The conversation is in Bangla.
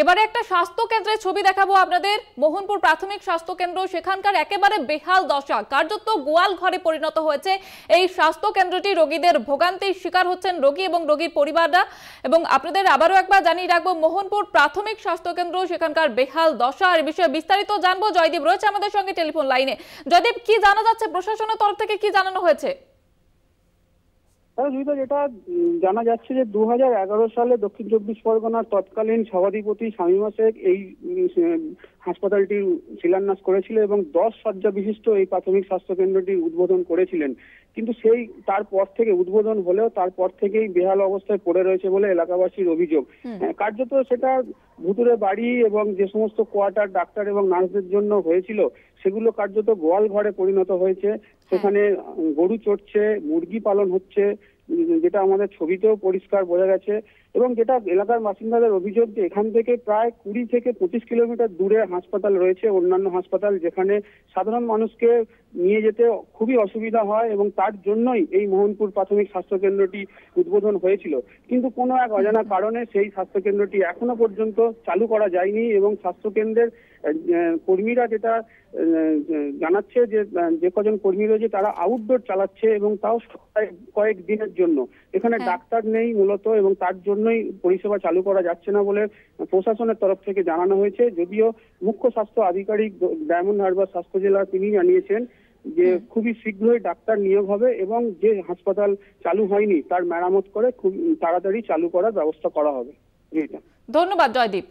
এবারে একটা স্বাস্থ্য কেন্দ্রের ছবি দেখাবো আপনাদের। মোহনপুর প্রাথমিক স্বাস্থ্য কেন্দ্র, সেখানকার একেবারে বেহাল দশা, কার্যত গোয়াল ঘরে পরিণত হয়েছে এই স্বাস্থ্য কেন্দ্রটি। রোগীদের ভোগান্তির শিকার হচ্ছেন রোগী এবং রোগীর পরিবাররা। এবং আপনাদের আবারও একবার জানিয়ে রাখবো, মোহনপুর প্রাথমিক স্বাস্থ্য কেন্দ্র, সেখানকার বেহাল দশা। আর বিষয়ে বিস্তারিত জানবো, জয়দীপ রয়েছে আমাদের সঙ্গে টেলিফোন লাইনে। জয়দীপ, কি জানা যাচ্ছে, প্রশাসনের তরফ থেকে কি জানানো হয়েছে? যেটা জানা যাচ্ছে যে 2011 সালে দক্ষিণ চব্বিশ পরগনার তৎকালীন সভাধিপতি শামীমা শেখ এই হাসপাতালটির শিলান্যাস করেছিল এবং 10 শয্যা বিশিষ্ট এই প্রাথমিক স্বাস্থ্য কেন্দ্রটির উদ্বোধন করেছিলেন। কিন্তু তারপর থেকে উদ্বোধন হলেও তারপর থেকেই বেহাল অবস্থায় পড়ে রয়েছে বলে এলাকাবাসীর অভিযোগ। কার্যত সেটা ভুতুরে বাড়ি এবং যে সমস্ত কোয়ার্টার ডাক্তার এবং নার্সদের জন্য হয়েছিল সেগুলো কার্যত গোয়াল ঘরে পরিণত হয়েছে। সেখানে গরু চড়ছে, মুরগি পালন হচ্ছে, যেটা আমাদের ছবিতেও পরিষ্কার বোঝা গেছে। এবং যেটা এলাকার বাসিন্দাদের অভিযোগ যে এখান থেকে প্রায় 20 থেকে 25 কিলোমিটার দূরে হাসপাতাল রয়েছে, অন্যান্য হাসপাতাল, যেখানে সাধারণ মানুষকে নিয়ে যেতে খুবই অসুবিধা হয় এবং তার জন্যই এই মোহনপুর প্রাথমিক স্বাস্থ্য কেন্দ্রটি উদ্বোধন হয়েছিল। কিন্তু কোনো এক অজানা কারণে সেই স্বাস্থ্য কেন্দ্রটি এখনো পর্যন্ত চালু করা যায়নি এবং স্বাস্থ্য কেন্দ্রের কর্মীরা যেটা জানাচ্ছে যে কজন কর্মী রয়েছে তারা আউটডোর চালাচ্ছে এবং তাও কয়েক দিনের জন্য। এখানে ডাক্তার নেই মূলত এবং তার জন্যই পরিষেবা চালু করা যাচ্ছে না বলে প্রশাসনের তরফ থেকে জানানো হয়েছে। যদিও মুখ্য স্বাস্থ্য আধিকারিক ডায়মন্ড হারবার স্বাস্থ্য জেলা তিনি জানিয়েছেন যে খুবই শীঘ্রই ডাক্তার নিয়োগ হবে এবং যে হাসপাতাল চালু হয়নি তার মেরামত করে খুব তাড়াতাড়ি চালু করার ব্যবস্থা করা হবে। ধন্যবাদ জয়দীপ।